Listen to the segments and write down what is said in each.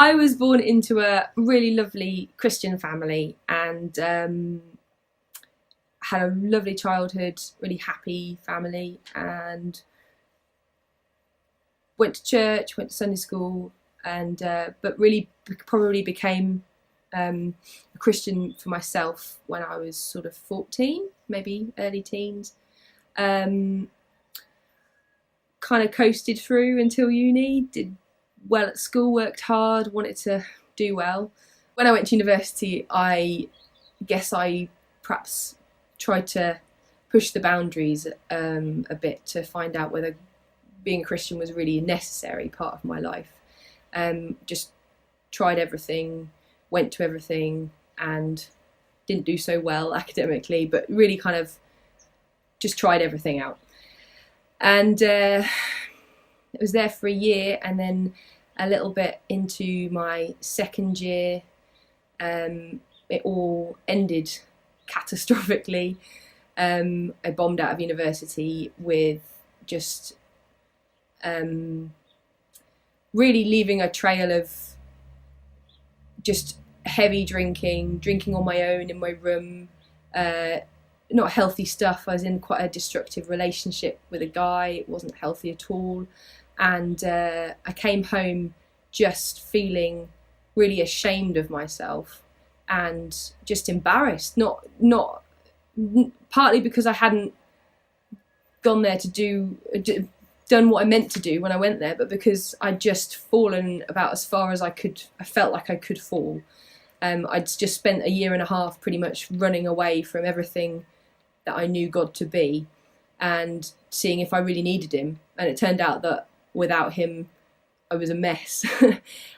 I was born into a really lovely Christian family and had a lovely childhood, really happy family, and went to church, went to Sunday school, and but really probably became a Christian for myself when I was sort of 14, maybe early teens. Kind of coasted through until uni, did well at school, worked hard, wanted to do well. When I went to university, I guess I perhaps tried to push the boundaries a bit to find out whether being a Christian was really a necessary part of my life. Just tried everything, went to everything, and didn't do so well academically, but really kind of just tried everything out. And it was there for a year, and then a little bit into my second year, it all ended catastrophically. I bombed out of university with just really leaving a trail of just heavy drinking on my own in my room, not healthy stuff. I was in quite a destructive relationship with a guy. It wasn't healthy at all. And I came home just feeling really ashamed of myself and just embarrassed, not partly because I hadn't gone there to done what I meant to do when I went there, but because I'd just fallen about as far as I felt like I could fall. I'd just spent a year and a half pretty much running away from everything that I knew God to be and seeing if I really needed him. And it turned out that without him, I was a mess.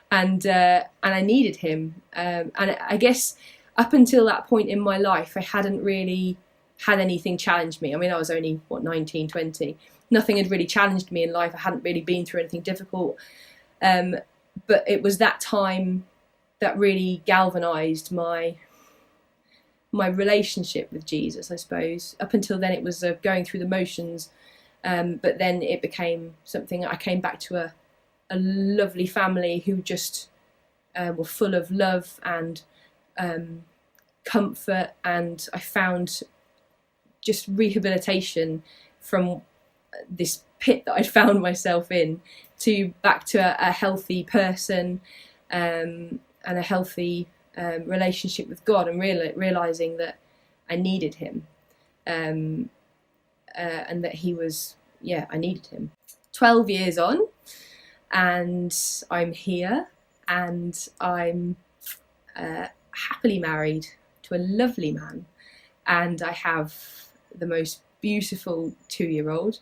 and I needed him. And I guess up until that point in my life, I hadn't really had anything challenge me. I mean, I was only, 19, 20. Nothing had really challenged me in life. I hadn't really been through anything difficult. But it was that time that really galvanised my relationship with Jesus, I suppose. Up until then, it was going through the motions. But then it became something. I came back to a lovely family who just were full of love and comfort, and I found just rehabilitation from this pit that I'd found myself in to back to a healthy person and a healthy relationship with God, and realising that I needed him. And that he was, I needed him. 12 years on, and I'm here, and I'm happily married to a lovely man, and I have the most beautiful 2-year-old,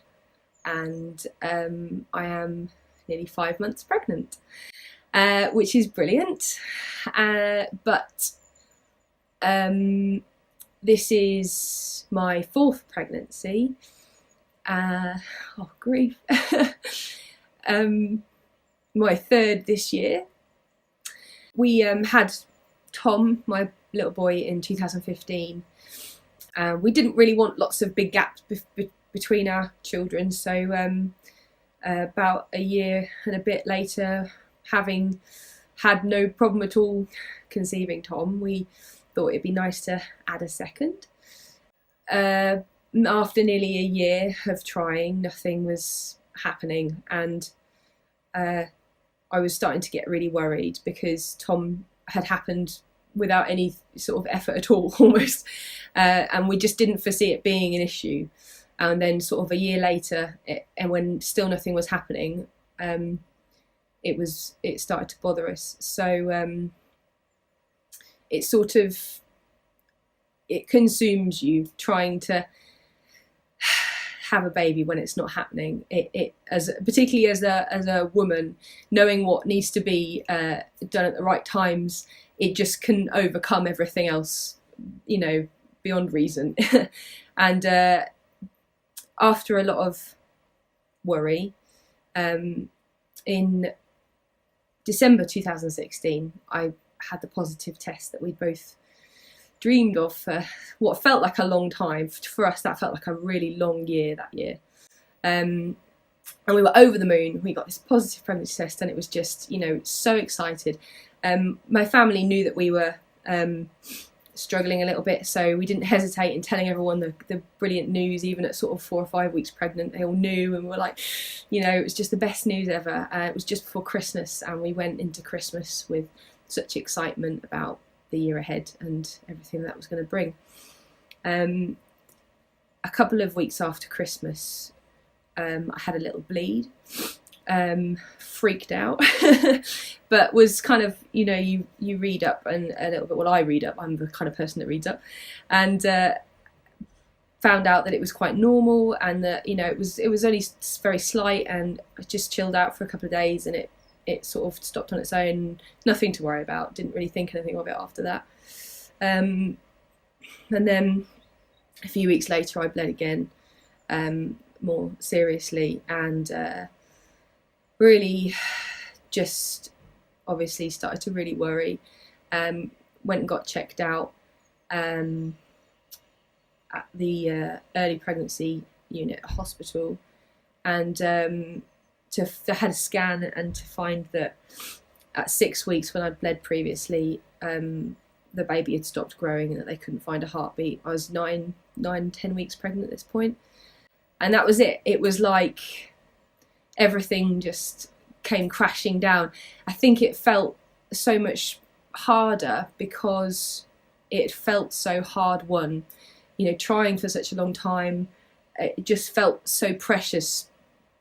and I am nearly 5 months pregnant, which is brilliant. But this is my 4th pregnancy. Oh, grief. My 3rd this year. We had Tom, my little boy, in 2015. We didn't really want lots of big gaps between our children, so about a year and a bit later, having had no problem at all conceiving Tom, we thought it'd be nice to add a second. After nearly a year of trying, nothing was happening, and I was starting to get really worried because Tom had happened without any sort of effort at all, almost, and we just didn't foresee it being an issue. And then sort of a year later, and when still nothing was happening, it started to bother us. So it consumes you trying to have a baby when it's not happening. Particularly as a woman, knowing what needs to be done at the right times, it just can overcome everything else, beyond reason. And after a lot of worry, in December 2016, I had the positive test that we both dreamed of for what felt like a long time. For us, that felt like a really long year that year. And we were over the moon. We got this positive pregnancy test, and it was just, so excited. My family knew that we were struggling a little bit, so we didn't hesitate in telling everyone the brilliant news, even at sort of 4 or 5 weeks pregnant. They all knew, and we were like, it was just the best news ever. It was just before Christmas, and we went into Christmas with such excitement about the year ahead and everything that was going to bring. A couple of weeks after Christmas, I had a little bleed, freaked out, but was kind of, you read up and a little bit. Well, I read up. I'm the kind of person that reads up, and found out that it was quite normal, and that it was only very slight, and I just chilled out for a couple of days, and it sort of stopped on its own. Nothing to worry about. Didn't really think anything of it after that. And then a few weeks later, I bled again, more seriously, and really just obviously started to really worry. Went and got checked out at the early pregnancy unit at hospital, and to had a scan, and to find that at 6 weeks, when I'd bled previously, the baby had stopped growing and that they couldn't find a heartbeat. I was 10 weeks pregnant at this point. And that was it. It was like everything just came crashing down. I think it felt so much harder because it felt so hard won. Trying for such a long time, it just felt so precious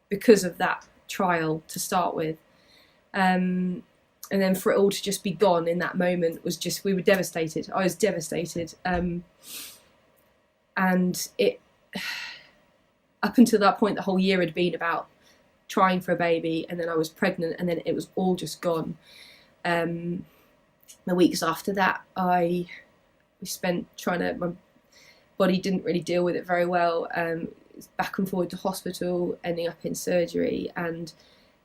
because of that trial to start with. And then for it all to just be gone in that moment was just, we were devastated. I was devastated. And it, up until that point, the whole year had been about trying for a baby, and then I was pregnant, and then it was all just gone. The weeks after that, we spent my body didn't really deal with it very well. Back and forward to hospital, ending up in surgery, and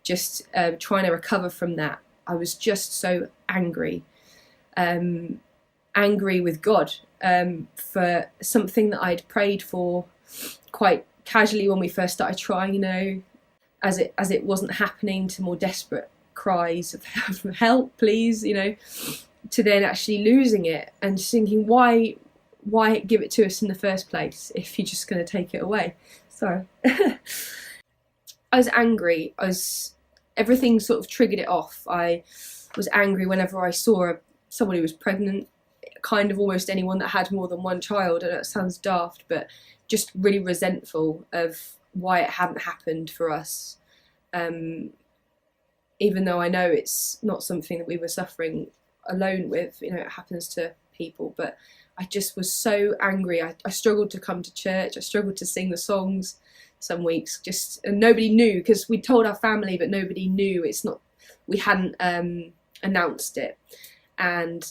just trying to recover from that. I was just so angry with God for something that I'd prayed for quite casually when we first started trying, as it wasn't happening, to more desperate cries of help, please, to then actually losing it and just thinking, why give it to us in the first place if you're just going to take it away? Sorry. I was angry. Everything sort of triggered it off. I was angry whenever I saw someone who was pregnant, kind of almost anyone that had more than one child. I know it sounds daft, but just really resentful of why it hadn't happened for us. Even though I know it's not something that we were suffering alone with, it happens to people, but I just was so angry. I struggled to come to church. I struggled to sing the songs some weeks, and nobody knew, because we told our family, but nobody knew. We hadn't announced it, and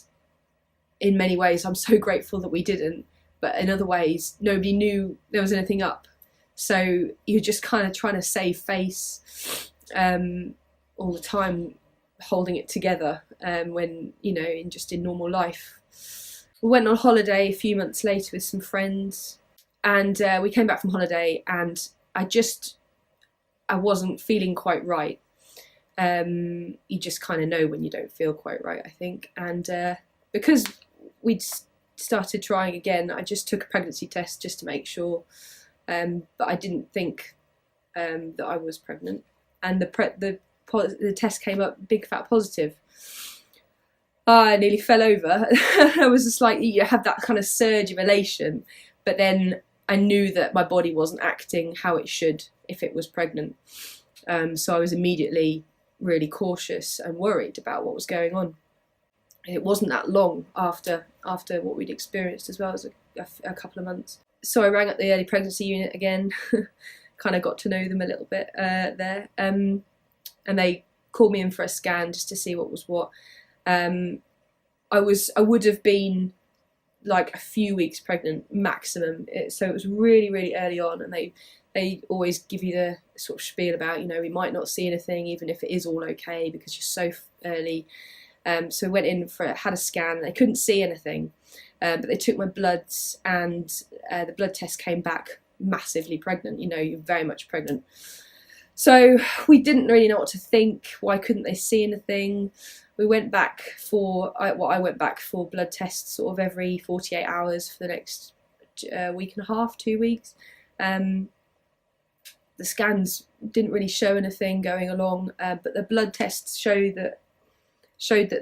in many ways I'm so grateful that we didn't, but in other ways nobody knew there was anything up, so you're just kind of trying to save face all the time, holding it together, when in normal life. We went on holiday a few months later with some friends, and we came back from holiday, and I wasn't feeling quite right. You just kind of know when you don't feel quite right, I think. And because we'd started trying again, I just took a pregnancy test just to make sure, but I didn't think that I was pregnant. And the test came up big fat positive. I nearly fell over. I was just like, you have that kind of surge of elation, but then I knew that my body wasn't acting how it should if it was pregnant. So I was immediately really cautious and worried about what was going on. It wasn't that long after what we'd experienced as well, as a couple of months. So I rang up the early pregnancy unit again, kind of got to know them a little bit there, and they called me in for a scan just to see what was what. I would have been like a few weeks pregnant maximum, so it was really, really early on, and they always give you the sort of spiel about, we might not see anything even if it is all okay because you're so early. So we went in had a scan. They couldn't see anything, but they took my bloods, and the blood test came back massively pregnant. You're very much pregnant. So we didn't really know what to think. Why couldn't they see anything? We went back for, I went back for blood tests sort of every 48 hours for the next week and a half, 2 weeks. The scans didn't really show anything going along, but the blood tests showed that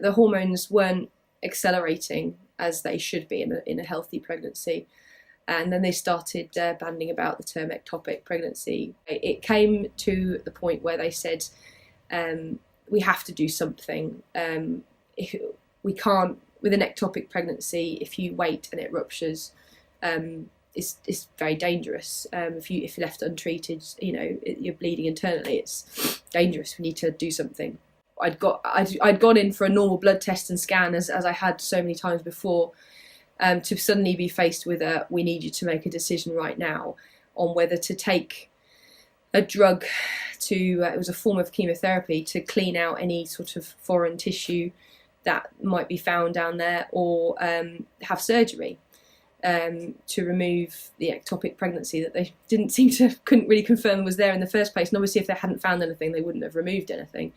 the hormones weren't accelerating as they should be in a healthy pregnancy. And then they started bandying about the term ectopic pregnancy. It came to the point where they said, we have to do something. We can't, with an ectopic pregnancy, if you wait and it ruptures, it's very dangerous. If you're left untreated, you're bleeding internally. It's dangerous. We need to do something. I'd gone in for a normal blood test and scan as I had so many times before. To suddenly be faced with we need you to make a decision right now on whether to take a drug it was a form of chemotherapy to clean out any sort of foreign tissue that might be found down there, or have surgery to remove the ectopic pregnancy that they couldn't really confirm was there in the first place. And obviously if they hadn't found anything, they wouldn't have removed anything.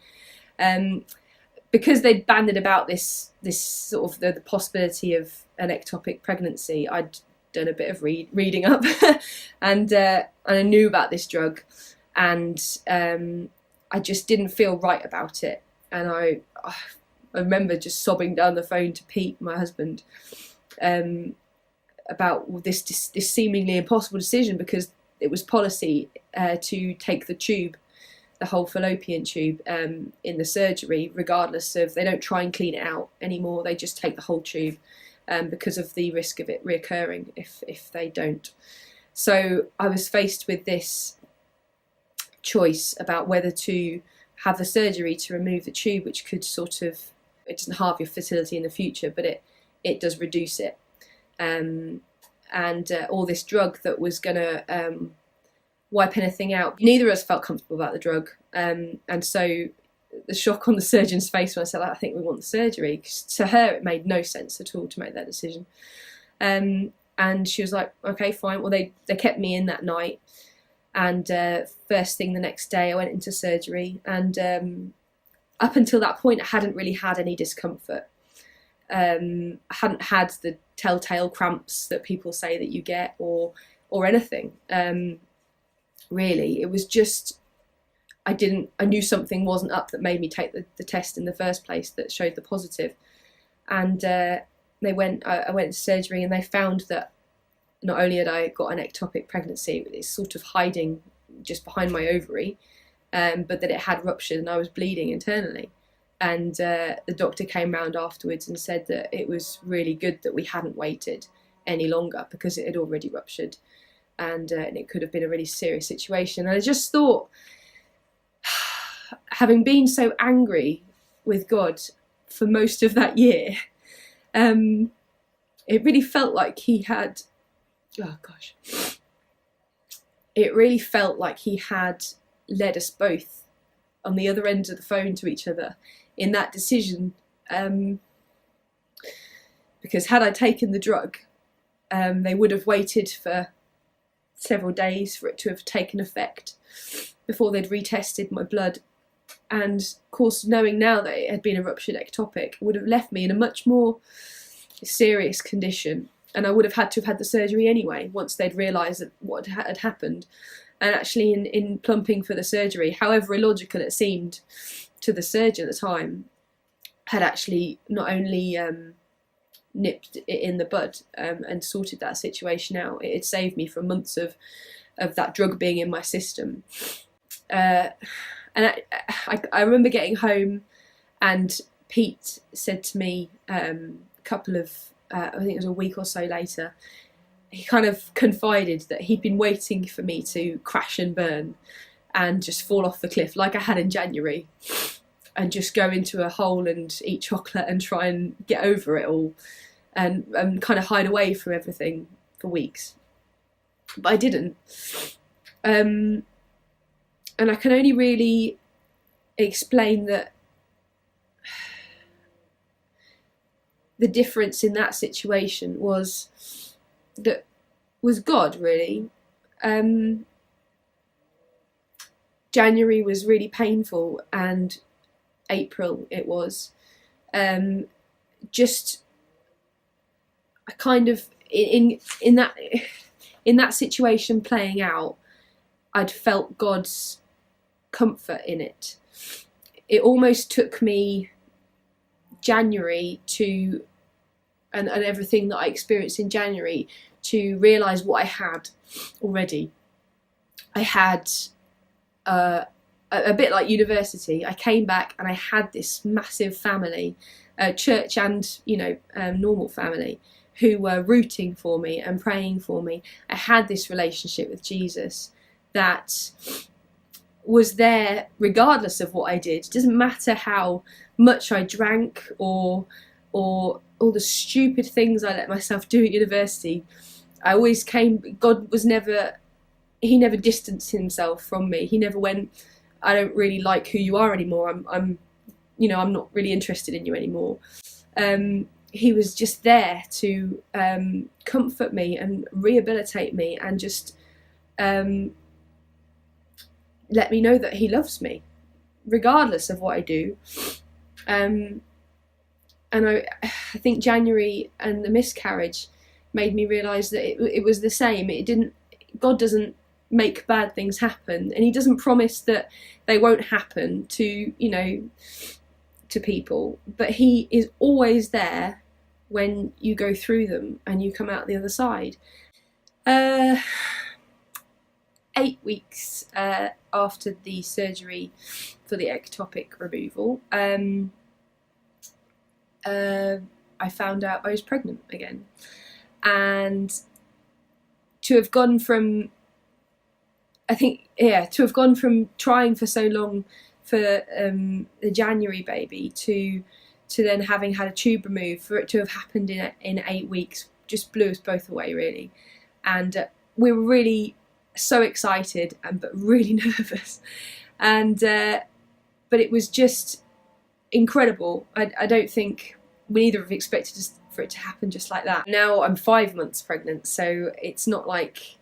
Because they'd bandied about this sort of the possibility of an ectopic pregnancy, I'd done a bit of reading up and I knew about this drug, and I just didn't feel right about it. And I remember just sobbing down the phone to Pete, my husband, about this seemingly impossible decision, because it was policy to take the tube, the whole fallopian tube, in the surgery, regardless of, they don't try and clean it out anymore, they just take the whole tube, because of the risk of it reoccurring if they don't. So I was faced with this choice about whether to have the surgery to remove the tube, which could it doesn't halve your fertility in the future, but it does reduce it, and all this drug that was going to wipe anything out. Neither of us felt comfortable about the drug, and so the shock on the surgeon's face when I said, I think we want the surgery, 'cause to her it made no sense at all to make that decision, and she was like, okay, fine. Well, they kept me in that night, and first thing the next day I went into surgery, and up until that point I hadn't really had any discomfort. I hadn't had the telltale cramps that people say that you get, or anything. Really, it was just I knew something wasn't up that made me take the test in the first place that showed the positive. And I went to surgery, and they found that not only had I got an ectopic pregnancy, it's sort of hiding just behind my ovary, but that it had ruptured and I was bleeding internally. And the doctor came round afterwards and said that it was really good that we hadn't waited any longer, because it had already ruptured, and it could have been a really serious situation. And I just thought, having been so angry with God for most of that year, it really felt like he had, it really felt like he had led us both on the other end of the phone to each other in that decision, because had I taken the drug, they would have waited for several days for it to have taken effect before they'd retested my blood. And of course, knowing now that it had been a ruptured ectopic would have left me in a much more serious condition, and I would have had to have had the surgery anyway once they'd realised that what had happened. And actually in plumping for the surgery, however illogical it seemed to the surgeon at the time, had actually not only nipped it in the bud and sorted that situation out, it had saved me from months of that drug being in my system. And I remember getting home, and Pete said to me a couple of, I think it was a week or so later, he kind of confided that he'd been waiting for me to crash and burn and just fall off the cliff like I had in January, and just go into a hole and eat chocolate and try and get over it all, and kind of hide away from everything for weeks. But I didn't. And I can only really explain that the difference in that situation was God, really. January was really painful, and April it was. Just I kind of in that situation playing out, I'd felt God's comfort in it. It almost took me January to and everything that I experienced in January to realise what I had already. I had a bit like university. I came back and I had this massive family, church and normal family, who were rooting for me and praying for me. I had this relationship with Jesus that was there regardless of what I did. It doesn't matter how much I drank or all the stupid things I let myself do at university. I always came. God was never. He never distanced himself from me. He never went, I don't really like who you are anymore. I'm not really interested in you anymore. He was just there to comfort me and rehabilitate me and just let me know that he loves me, regardless of what I do. And I think January and the miscarriage made me realise that it was the same. God doesn't make bad things happen, and he doesn't promise that they won't happen to people, but he is always there when you go through them and you come out the other side. 8 weeks after the surgery for the ectopic removal, I found out I was pregnant again, and to have gone from trying for so long for the January baby to then having had a tube removed, for it to have happened in 8 weeks just blew us both away, really. And we were really so excited but really nervous, and but it was just incredible. I don't think we either have expected for it to happen just like that. Now I'm 5 months pregnant, so it's not like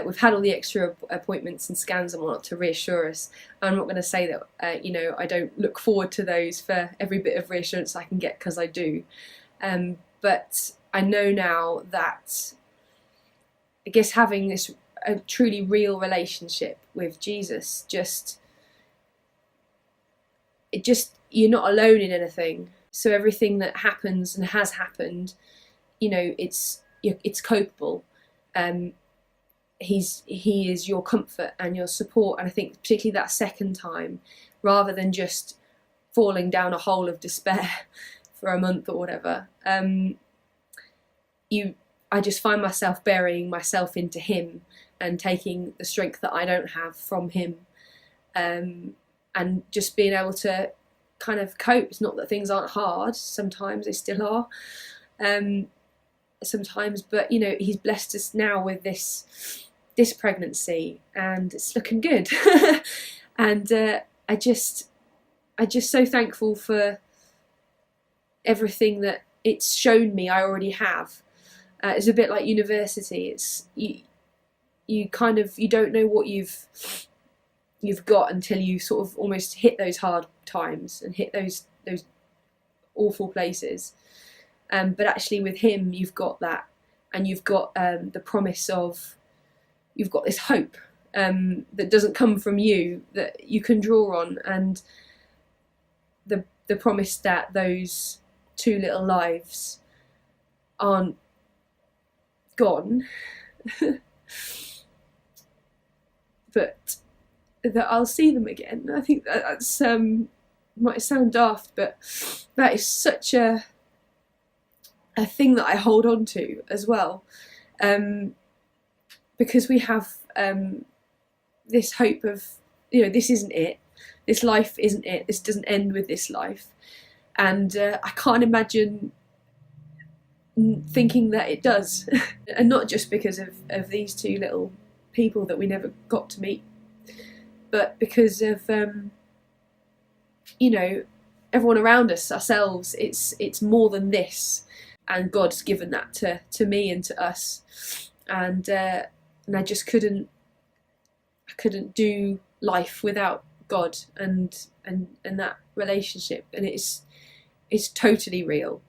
we've had all the extra appointments and scans and whatnot to reassure us. I'm not going to say that I don't look forward to those for every bit of reassurance I can get, because I do. But I know now that I guess having a truly real relationship with Jesus, you're not alone in anything. So everything that happens and has happened, it's copeable. He is your comfort and your support, and I think particularly that second time, rather than just falling down a hole of despair for a month or whatever, I just find myself burying myself into him and taking the strength that I don't have from him, and just being able to kind of cope. It's not that things aren't hard, sometimes they still are, sometimes, but he's blessed us now with this pregnancy, and it's looking good. And I just so thankful for everything that it's shown me I already have. It's a bit like university. It's you don't know what you've got until you sort of almost hit those hard times and hit those awful places. But actually with him you've got that, and you've got the promise of, you've got this hope that doesn't come from you, that you can draw on, and the promise that those 2 little lives aren't gone, but that I'll see them again. I think that's might sound daft, but that is such a thing that I hold on to as well, because we have this hope of, this isn't it, this life isn't it, this doesn't end with this life, and I can't imagine thinking that it does. And not just because of these 2 little people that we never got to meet, but because of everyone around us, ourselves. It's more than this, and God's given that to me and to us, and I just couldn't do life without God and that relationship, and it's totally real,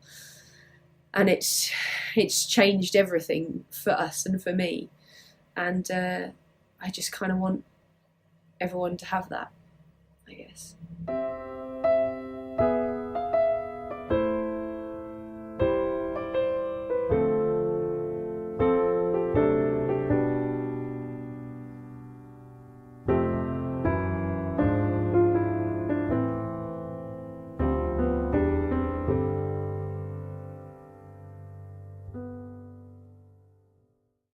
and it's changed everything for us and for me, and I just kind of want everyone to have that, I guess.